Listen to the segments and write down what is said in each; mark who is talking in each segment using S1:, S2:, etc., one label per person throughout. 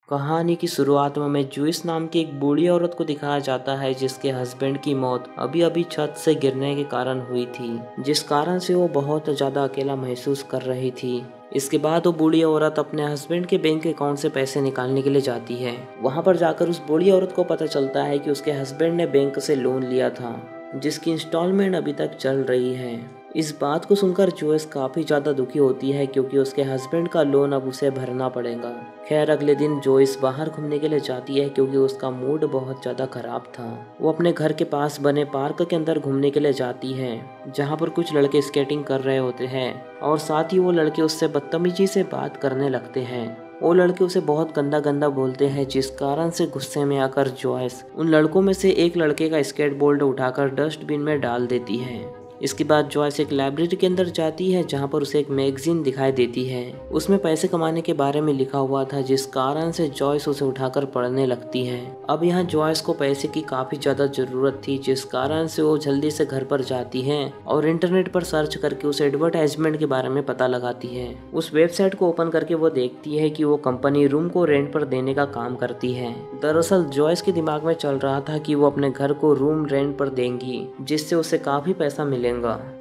S1: कहानी की शुरुआत में हमें जूइस नाम की एक बूढ़ी औरत को दिखाया जाता है जिसके हस्बैंड की मौत अभी अभी छत से गिरने के कारण हुई थी, जिस कारण से वो बहुत ज़्यादा अकेला महसूस कर रही थी। इसके बाद वो बूढ़ी औरत अपने हस्बैंड के बैंक अकाउंट से पैसे निकालने के लिए जाती है। वहाँ पर जाकर उस बूढ़ी औरत को पता चलता है कि उसके हस्बैंड ने बैंक से लोन लिया था जिसकी इंस्टॉलमेंट अभी तक चल रही है। इस बात को सुनकर जोइस काफ़ी ज़्यादा दुखी होती है क्योंकि उसके हस्बैंड का लोन अब उसे भरना पड़ेगा। खैर अगले दिन जोइस बाहर घूमने के लिए जाती है क्योंकि उसका मूड बहुत ज़्यादा खराब था। वो अपने घर के पास बने पार्क के अंदर घूमने के लिए जाती है जहाँ पर कुछ लड़के स्केटिंग कर रहे होते हैं और साथ ही वो लड़के उससे बदतमीजी से बात करने लगते हैं। वो लड़के उसे बहुत गंदा गंदा बोलते हैं जिस कारण से गुस्से में आकर जोइस उन लड़कों में से एक लड़के का स्केटबोर्ड उठाकर डस्टबिन में डाल देती है। इसके बाद जोइस एक लाइब्रेरी के अंदर जाती है जहाँ पर उसे एक मैगजीन दिखाई देती है। उसमें पैसे कमाने के बारे में लिखा हुआ था जिस कारण से जोइस उसे उठाकर पढ़ने लगती है। अब यहाँ जोइस को पैसे की काफ़ी ज़्यादा ज़रूरत थी जिस कारण से वो जल्दी से घर पर जाती है और इंटरनेट पर सर्च करके उस एडवर्टाइजमेंट के बारे में पता लगाती है। उस वेबसाइट को ओपन करके वो देखती है कि वो कंपनी रूम को रेंट पर देने का काम करती है। दरअसल जोइस के दिमाग में चल रहा था कि वो अपने घर को रूम रेंट पर देंगी जिससे उसे काफ़ी पैसा मिलेगा।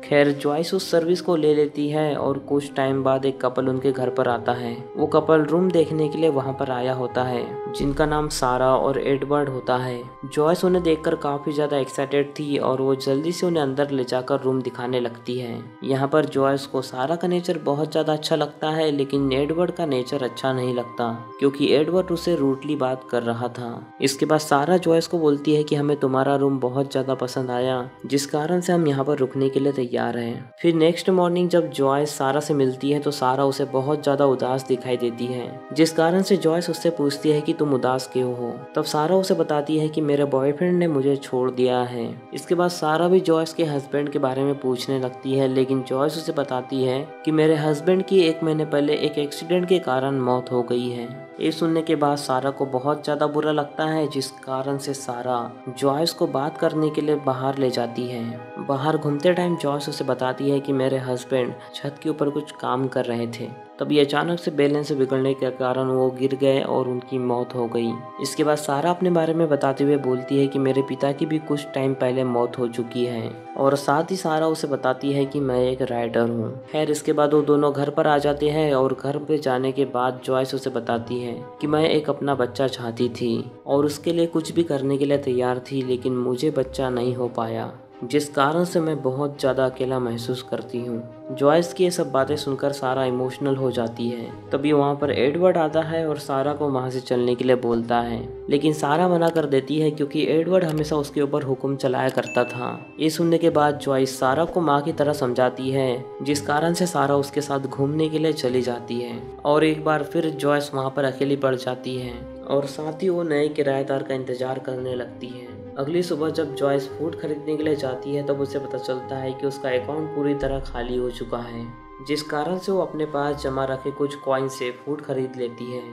S1: खैर जोइस उस सर्विस को ले लेती है और कुछ टाइम बाद एक कपल उनके घर पर आता है। वो कपल रूम देखने के लिए वहां पर आया होता है जिनका नाम सारा और एडवर्ड होता है। जोइस उन्हें देखकर काफी ज्यादा एक्साइटेड थी और वो जल्दी से उन्हें अंदर ले जाकर रूम दिखाने लगती है। यहाँ पर जोइस को सारा का नेचर बहुत ज्यादा अच्छा लगता है लेकिन एडवर्ड का नेचर अच्छा नहीं लगता क्योंकि एडवर्ड उसे रूडली बात कर रहा था। इसके बाद सारा जोइस को बोलती है कि हमें तुम्हारा रूम बहुत ज्यादा पसंद आया जिस कारण से हम यहाँ पर रुकने के लिए तैयार हैं। फिर नेक्स्ट मॉर्निंग जब जोइस सारा से मिलती है तो सारा उसे बहुत ज्यादा उदास दिखाई देती है जिस कारण से जोइस उससे पूछती है कि तुम उदास क्यों हो। तब सारा उसे बताती है कि मेरे बॉयफ्रेंड ने मुझे छोड़ दिया है। इसके बाद सारा भी जोइस के हस्बैंड के बारे में पूछने लगती है लेकिन जोइस उसे बताती है कि मेरे हस्बैंड की 1 महीने पहले एक एक्सीडेंट के कारण मौत हो गई है। ये सुनने के बाद सारा को बहुत ज्यादा बुरा लगता है जिस कारण से सारा जोइस को बात करने के लिए बाहर ले जाती है। बाहर घूमते टाइम जोइस उसे बताती है कि मेरे हस्बैंड छत के ऊपर कुछ काम कर रहे थे तभी अचानक से बैलेंस बिगड़ने के कारण वो गिर गए और उनकी मौत हो गई। इसके बाद सारा अपने बारे में बताते हुए बोलती है कि मेरे पिता की भी कुछ टाइम पहले मौत हो चुकी है और साथ ही सारा उसे बताती है कि मैं एक राइटर हूँ। खैर इसके बाद वो दोनों घर पर आ जाते हैं और घर पे जाने के बाद जोइस उसे बताती है कि मैं एक अपना बच्चा चाहती थी और उसके लिए कुछ भी करने के लिए तैयार थी लेकिन मुझे बच्चा नहीं हो पाया जिस कारण से मैं बहुत ज़्यादा अकेला महसूस करती हूँ। जोइस की ये सब बातें सुनकर सारा इमोशनल हो जाती है। तभी वहाँ पर एडवर्ड आता है और सारा को वहाँ से चलने के लिए बोलता है लेकिन सारा मना कर देती है क्योंकि एडवर्ड हमेशा उसके ऊपर हुक्म चलाया करता था। ये सुनने के बाद जोइस सारा को माँ की तरह समझाती है जिस कारण से सारा उसके साथ घूमने के लिए चली जाती है और एक बार फिर जोइस वहाँ पर अकेली पड़ जाती है और साथ ही वो नए किराएदार का इंतजार करने लगती है। अगली सुबह जब जोइस फूड खरीदने के लिए जाती है तब उसे पता चलता है कि उसका अकाउंट पूरी तरह खाली हो चुका है जिस कारण से वो अपने पास जमा रखे कुछ कॉइन से फूड खरीद लेती है।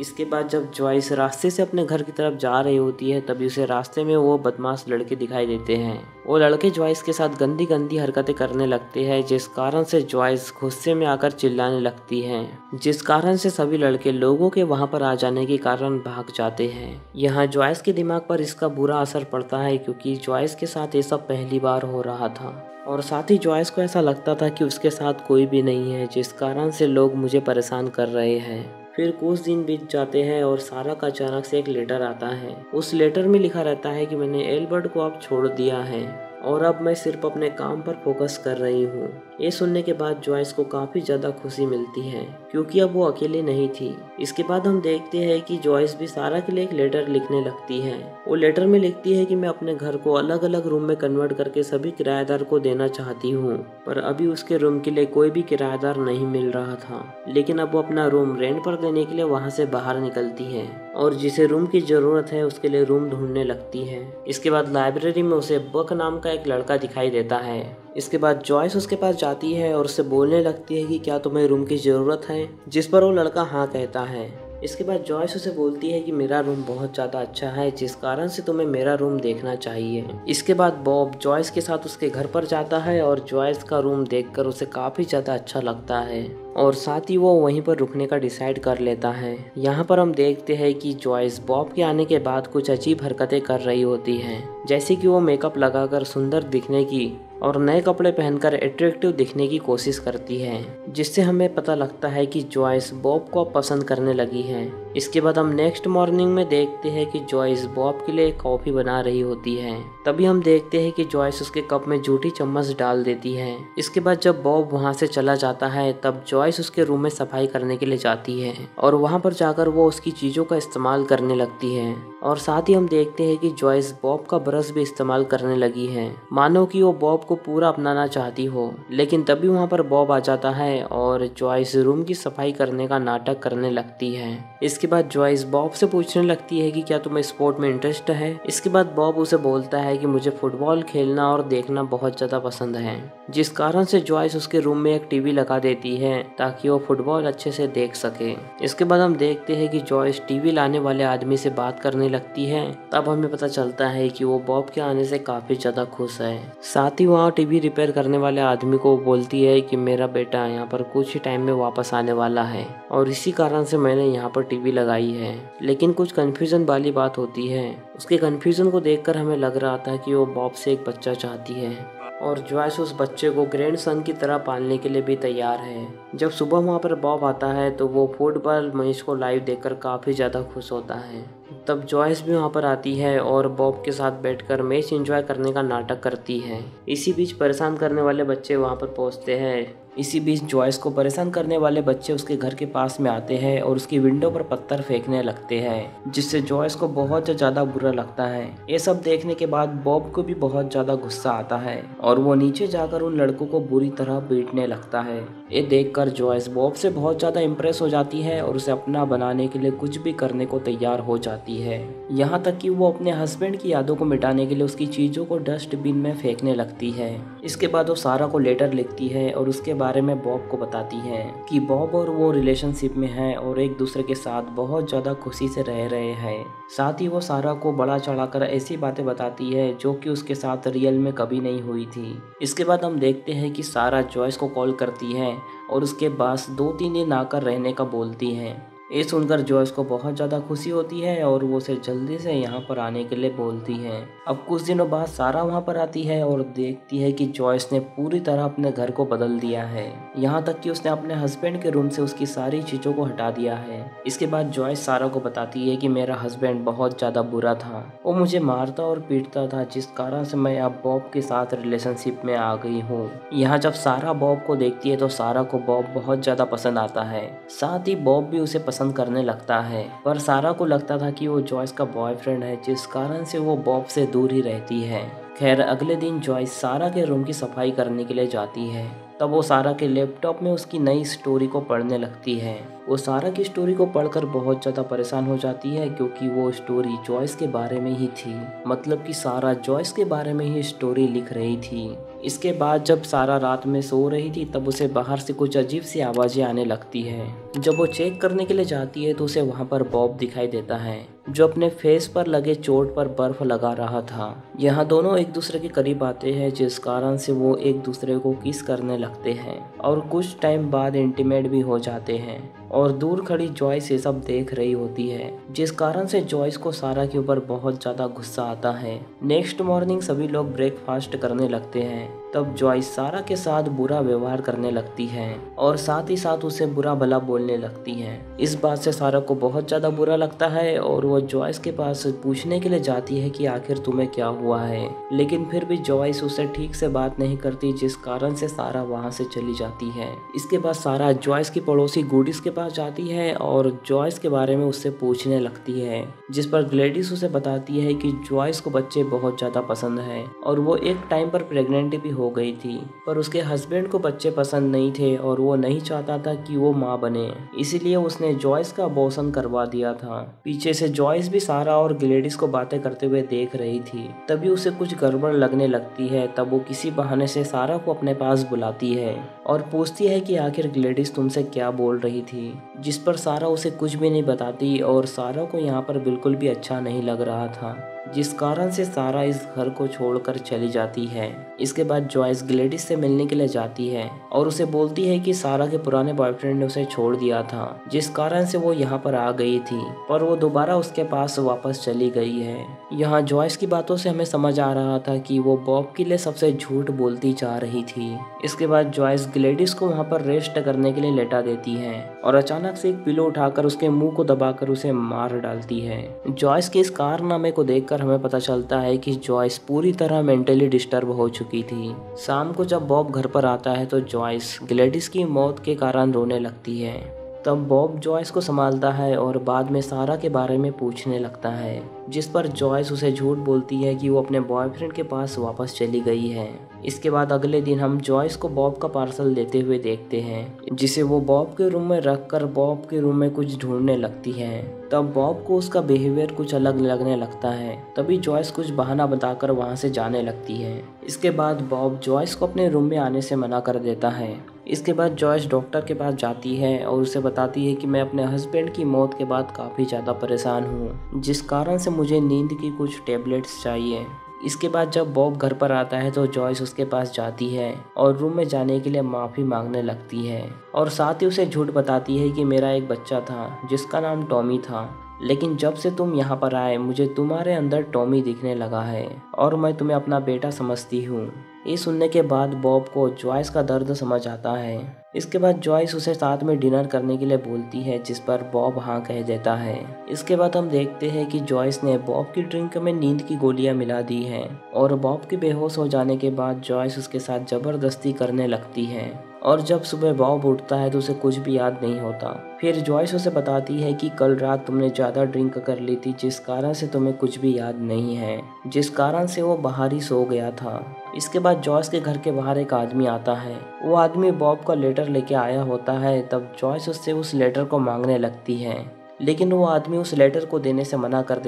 S1: इसके बाद जब जोइस रास्ते से अपने घर की तरफ जा रही होती है तभी उसे रास्ते में वो बदमाश लड़के दिखाई देते हैं। वो लड़के जोइस के साथ गंदी गंदी हरकतें करने लगते हैं जिस कारण से जोइस गुस्से में आकर चिल्लाने लगती है जिस कारण से सभी लड़के लोगों के वहां पर आ जाने के कारण भाग जाते हैं। यहाँ जोइस के दिमाग पर इसका बुरा असर पड़ता है क्योंकि जोइस के साथ ये सब पहली बार हो रहा था और साथ ही जोइस को ऐसा लगता था कि उसके साथ कोई भी नहीं है जिस कारण से लोग मुझे परेशान कर रहे हैं। फिर कुछ दिन बीत जाते हैं और सारा का अचानक से एक लेटर आता है। उस लेटर में लिखा रहता है कि मैंने एल्बर्ट को अब छोड़ दिया है और अब मैं सिर्फ अपने काम पर फोकस कर रही हूँ। ये सुनने के बाद जोइस को काफ़ी ज़्यादा खुशी मिलती है क्योंकि अब वो अकेली नहीं थी। इसके बाद हम देखते हैं कि जोइस भी सारा के लिए एक लेटर लिखने लगती है। वो लेटर में लिखती है कि मैं अपने घर को अलग अलग रूम में कन्वर्ट करके सभी किराएदार को देना चाहती हूँ पर अभी उसके रूम के लिए कोई भी किराएदार नहीं मिल रहा था लेकिन अब वो अपना रूम रेंट पर देने के लिए वहाँ से बाहर निकलती है और जिसे रूम की ज़रूरत है उसके लिए रूम ढूंढने लगती है। इसके बाद लाइब्रेरी में उसे बक नाम का एक लड़का दिखाई देता है। इसके बाद जोइस उसके पास जाती है और उससे बोलने लगती है कि क्या तुम्हें रूम की ज़रूरत है जिस पर वो लड़का हाँ कहता है। इसके बाद जॉयस उसे बोलती है कि मेरा रूम बहुत ज़्यादा अच्छा है, जिस कारण से तुम्हें मेरा रूम देखना चाहिए। इसके बाद बॉब जॉयस के साथ उसके घर पर जाता है और जॉयस का रूम देखकर उसे काफ़ी ज़्यादा अच्छा लगता है और साथ ही वो वहीं पर रुकने का डिसाइड कर लेता है। यहाँ पर हम देखते हैं कि जॉयस बॉब के आने के बाद कुछ अजीब हरकतें कर रही होती हैं, जैसे कि वो मेकअप लगाकर सुंदर दिखने की और नए कपड़े पहनकर अट्रैक्टिव दिखने की कोशिश करती है, जिससे हमें पता लगता है कि जॉयस बॉब को पसंद करने लगी है। इसके बाद हम नेक्स्ट मॉर्निंग में देखते हैं कि जॉयस बॉब के लिए कॉफ़ी बना रही होती है। तभी हम देखते हैं कि जॉयस उसके कप में झूठी चम्मच डाल देती है। इसके बाद जब बॉब वहाँ से चला जाता है तब जॉयस उसके रूम में सफाई करने के लिए जाती है और वहाँ पर जाकर वो उसकी चीज़ों का इस्तेमाल करने लगती है और साथ ही हम देखते हैं कि जॉयस बॉब का ब्रश भी इस्तेमाल करने लगी है, मानो कि वो बॉब को पूरा अपनाना चाहती हो। लेकिन तभी वहाँ पर बॉब आ जाता है और जॉयस रूम की सफाई करने का नाटक करने लगती है। इसके बाद जॉयस बॉब से पूछने लगती है कि क्या तुम्हें स्पोर्ट में इंटरेस्ट है। इसके बाद बॉब उसे बोलता है कि मुझे फुटबॉल खेलना और देखना बहुत ज़्यादा पसंद है, जिस कारण से जॉयस उसके रूम में एक टीवी लगा देती है ताकि वो फुटबॉल अच्छे से देख सके। इसके बाद हम देखते हैं कि जॉयस टीवी लाने वाले आदमी से बात करने लगती है। तब हमें पता चलता है कि वो बॉब के आने से काफ़ी ज़्यादा खुश है। साथ ही वहाँ टीवी रिपेयर करने वाले आदमी को बोलती है कि मेरा बेटा यहाँ पर कुछ ही टाइम में वापस आने वाला है और इसी कारण से मैंने यहाँ पर टीवी लगाई है। लेकिन कुछ कंफ्यूजन वाली बात होती है। उसके कंफ्यूजन को देखकर हमें लग रहा था कि वो बॉब से एक बच्चा चाहती है और जॉयस उस बच्चे को ग्रैंड सन की तरह पालने के लिए भी तैयार है। जब सुबह वहाँ पर बॉब आता है तो वो फुटबॉल मैच को लाइव देखकर काफ़ी ज़्यादा खुश होता है। तब जॉयस भी वहाँ पर आती है और बॉब के साथ बैठकर मैच एंजॉय करने का नाटक करती है। इसी बीच परेशान करने वाले बच्चे वहाँ पर पहुँचते हैं। इसी बीच जॉयस को परेशान करने वाले बच्चे उसके घर के पास में आते हैं और उसकी विंडो पर पत्थर फेंकने लगते हैं, जिससे जॉयस को बहुत ज़्यादा बुरा लगता है। ये सब देखने के बाद बॉब को भी बहुत ज़्यादा गुस्सा आता है और वो नीचे जाकर उन लड़कों को बुरी तरह पीटने लगता है। ये देखकर जॉयस बॉब से बहुत ज़्यादा इम्प्रेस हो जाती है और उसे अपना बनाने के लिए कुछ भी करने को तैयार हो जाती है। यहाँ तक कि वो अपने हस्बैंड की यादों को मिटाने के लिए उसकी चीज़ों को डस्टबिन में फेंकने लगती है। इसके बाद वो सारा को लेटर लिखती है और उसके बारे में बॉब को बताती है कि बॉब और वो रिलेशनशिप में हैं और एक दूसरे के साथ बहुत ज़्यादा खुशी से रह रहे हैं। साथ ही वो सारा को बड़ा चढ़ाकर ऐसी बातें बताती है जो कि उसके साथ रियल में कभी नहीं हुई थी। इसके बाद हम देखते हैं कि सारा जॉयस को कॉल करती है और उसके पास 2-3 दिन आकर रहने का बोलती है। ये सुनकर जॉयस को बहुत ज़्यादा खुशी होती है और वो उसे जल्दी से यहाँ पर आने के लिए बोलती है। अब कुछ दिनों बाद सारा वहाँ पर आती है और देखती है कि जॉयस ने पूरी तरह अपने घर को बदल दिया है, यहाँ तक कि उसने अपने हस्बैंड के रूम से उसकी सारी चीज़ों को हटा दिया है। इसके बाद जॉयस सारा को बताती है कि मेरा हस्बैंड बहुत ज़्यादा बुरा था, वो मुझे मारता और पीटता था, जिस कारण से मैं अब बॉब के साथ रिलेशनशिप में आ गई हूँ। यहाँ जब सारा बॉब को देखती है तो सारा को बॉब बहुत ज़्यादा पसंद आता है, साथ ही बॉब भी उसे पसंद करने लगता है। पर सारा को लगता था कि वो जॉयस का बॉयफ्रेंड है, जिस कारण से वो बॉब से दूर ही रहती है। खैर अगले दिन जॉयस सारा के रूम की सफाई करने के लिए जाती है। तब वो सारा के लैपटॉप में उसकी नई स्टोरी को पढ़ने लगती है। वो सारा की स्टोरी को पढ़कर बहुत ज़्यादा परेशान हो जाती है, क्योंकि वो स्टोरी जॉयस के बारे में ही थी, मतलब कि सारा जॉयस के बारे में ही स्टोरी लिख रही थी। इसके बाद जब सारा रात में सो रही थी तब उसे बाहर से कुछ अजीब सी आवाज़ें आने लगती है। जब वो चेक करने के लिए जाती है तो उसे वहाँ पर बॉब दिखाई देता है, जो अपने फेस पर लगे चोट पर बर्फ लगा रहा था। यहाँ दोनों एक दूसरे के करीब आते हैं, जिस कारण से वो एक दूसरे को किस करने लगते हैं और कुछ टाइम बाद इंटीमेट भी हो जाते हैं। और दूर खड़ी जॉयस ये सब देख रही होती है, जिस कारण से जॉयस को सारा के ऊपर बहुत ज़्यादा गुस्सा आता है। नेक्स्ट मॉर्निंग सभी लोग ब्रेकफास्ट करने लगते हैं। तब जॉयस सारा के साथ बुरा व्यवहार करने लगती है और साथ ही साथ उसे बुरा भला बोलने लगती है। इस बात से सारा को बहुत ज़्यादा बुरा लगता है और वो जॉयस के पास पूछने के लिए जाती है कि आखिर तुम्हें क्या हुआ है, लेकिन फिर भी जॉयस उसे ठीक से बात नहीं करती, जिस कारण से सारा वहाँ से चली जाती है। इसके बाद सारा जॉयस की पड़ोसी गुडिस के पास जाती है और जॉयस के बारे में उससे पूछने लगती है, जिस पर ग्लेडिस उसे बताती है कि जॉयस को बच्चे बहुत ज़्यादा पसंद है और वो एक टाइम पर प्रेग्नेंट भी हो गई थी, पर उसके हस्बैंड को बच्चे पसंद नहीं थे और वो नहीं चाहता था कि वो माँ बने, इसीलिए उसने जॉयस का अबॉर्शन करवा दिया था। पीछे से जॉयस भी सारा और ग्लेडिस को बातें करते हुए देख रही थी। तभी उसे कुछ गड़बड़ लगने लगती है। तब वो किसी बहाने से सारा को अपने पास बुलाती है और पूछती है कि आखिर ग्लेडिस तुमसे क्या बोल रही थी, जिस पर सारा उसे कुछ भी नहीं बताती और सारा को यहाँ पर बिल्कुल भी अच्छा नहीं लग रहा था, जिस कारण से सारा इस घर को छोड़कर चली जाती है। इसके बाद जॉयस ग्लेडिस से मिलने के लिए जाती है और उसे बोलती है कि सारा के पुराने बॉयफ्रेंड ने उसे छोड़ दिया था, जिस कारण से वो यहाँ पर आ गई थी, पर वो दोबारा उसके पास वापस चली गई है। यहाँ जॉयस की बातों से हमें समझ आ रहा था कि वो बॉब के लिए सबसे झूठ बोलती जा रही थी। इसके बाद जॉयस ग्लेडिस को वहाँ पर रेस्ट करने के लिए लेटा देती है और अचानक से एक पिलो उठाकर उसके मुंह को दबाकर उसे मार डालती है। जॉयस के इस कारनामे को देखकर हमें पता चलता है कि जॉयस पूरी तरह मेंटली डिस्टर्ब हो चुकी थी। शाम को जब बॉब घर पर आता है तो जॉयस ग्लेडिस की मौत के कारण रोने लगती है। तब बॉब जॉयस को संभालता है और बाद में सारा के बारे में पूछने लगता है, जिस पर जॉयस उसे झूठ बोलती है कि वो अपने बॉयफ्रेंड के पास वापस चली गई है। इसके बाद अगले दिन हम जॉयस को बॉब का पार्सल देते हुए देखते हैं, जिसे वो बॉब के रूम में रखकर बॉब के रूम में कुछ ढूंढने लगती है। तब बॉब को उसका बिहेवियर कुछ अलग लगने लगता है। तभी जॉयस कुछ बहाना बताकर वहां से जाने लगती है। इसके बाद बॉब जॉयस को अपने रूम में आने से मना कर देता है। इसके बाद जॉयस डॉक्टर के पास जाती है और उसे बताती है कि मैं अपने हस्बैंड की मौत के बाद काफ़ी ज़्यादा परेशान हूँ, जिस कारण से मुझे नींद की कुछ टेबलेट्स चाहिए। इसके बाद जब बॉब घर पर आता है तो जॉयस उसके पास जाती है और रूम में जाने के लिए माफ़ी मांगने लगती है और साथ ही उसे झूठ बताती है कि मेरा एक बच्चा था जिसका नाम टॉमी था, लेकिन जब से तुम यहाँ पर आए मुझे तुम्हारे अंदर टॉमी दिखने लगा है और मैं तुम्हें अपना बेटा समझती हूँ। ये सुनने के बाद बॉब को जॉयस का दर्द समझ आता है। इसके बाद जॉयस उसे साथ में डिनर करने के लिए बोलती है, जिस पर बॉब हाँ कह देता है। इसके बाद हम देखते हैं कि जॉयस ने बॉब की ड्रिंक में नींद की गोलियां मिला दी हैं और बॉब के बेहोश हो जाने के बाद जॉयस उसके साथ जबरदस्ती करने लगती है और जब सुबह बॉब उठता है तो उसे कुछ भी याद नहीं होता। फिर जॉयस उसे बताती है कि कल रात तुमने ज़्यादा ड्रिंक कर ली थी, जिस कारण से तुम्हें कुछ भी याद नहीं है, जिस कारण से वो बाहर ही सो गया था। इसके बाद जॉयस के घर के बाहर एक आदमी आता है। वो आदमी बॉब का लेटर लेके आया होता है। तब जॉयस उससे उस लेटर को मांगने लगती है, लेकिन वो आदमी उस लेटर को देने से मना कर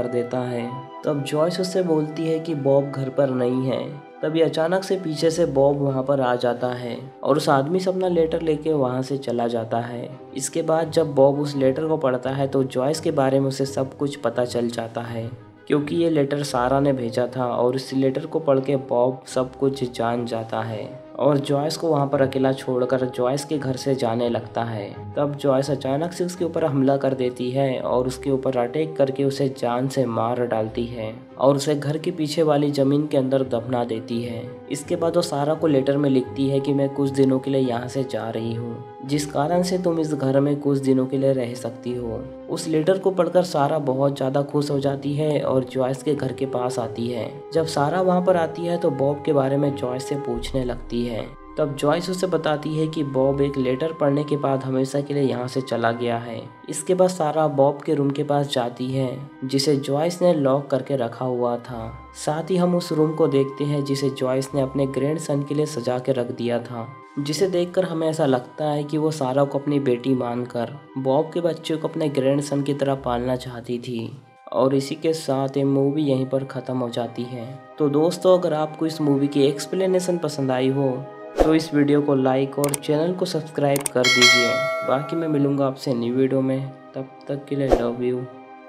S1: देता है। तब जॉयस उससे बोलती है कि बॉब घर पर नहीं है। तभी अचानक से पीछे से बॉब वहाँ पर आ जाता है और उस आदमी से अपना लेटर लेके वहाँ से चला जाता है। इसके बाद जब बॉब उस लेटर को पढ़ता है तो जॉयस के बारे में उसे सब कुछ पता चल जाता है, क्योंकि ये लेटर सारा ने भेजा था और इस लेटर को पढ़ के बॉब सब कुछ जान जाता है और जॉयस को वहाँ पर अकेला छोड़कर जॉयस के घर से जाने लगता है। तब जॉयस अचानक से उसके ऊपर हमला कर देती है और उसके ऊपर अटैक करके उसे जान से मार डालती है और उसे घर के पीछे वाली जमीन के अंदर दफना देती है। इसके बाद वो सारा को लेटर में लिखती है कि मैं कुछ दिनों के लिए यहाँ से जा रही हूँ, जिस कारण से तुम इस घर में कुछ दिनों के लिए रह सकती हो। उस लेटर को पढ़कर सारा बहुत ज़्यादा खुश हो जाती है और जॉयस के घर के पास आती है। जब सारा वहाँ पर आती है तो बॉब के बारे में जॉयस से पूछने लगती है। तब जॉयस उसे बताती है कि बॉब एक लेटर पढ़ने के बाद हमेशा के लिए यहाँ से चला गया है। इसके बाद सारा बॉब के रूम के पास जाती है, जिसे जॉयस ने लॉक करके रखा हुआ था। साथ ही हम उस रूम को देखते हैं जिसे जॉयस ने अपने ग्रैंडसन के लिए सजा के रख दिया था, जिसे देखकर हमें ऐसा लगता है कि वो सारा को अपनी बेटी मानकर बॉब के बच्चे को अपने ग्रैंडसन की तरह पालना चाहती थी। और इसी के साथ ये मूवी यहीं पर ख़त्म हो जाती है। तो दोस्तों, अगर आपको इस मूवी की एक्सप्लेनेशन पसंद आई हो तो इस वीडियो को लाइक और चैनल को सब्सक्राइब कर दीजिए। बाकी मैं मिलूँगा आपसे नई वीडियो में, तब तक के लिए love you,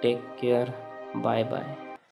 S1: take care, bye bye.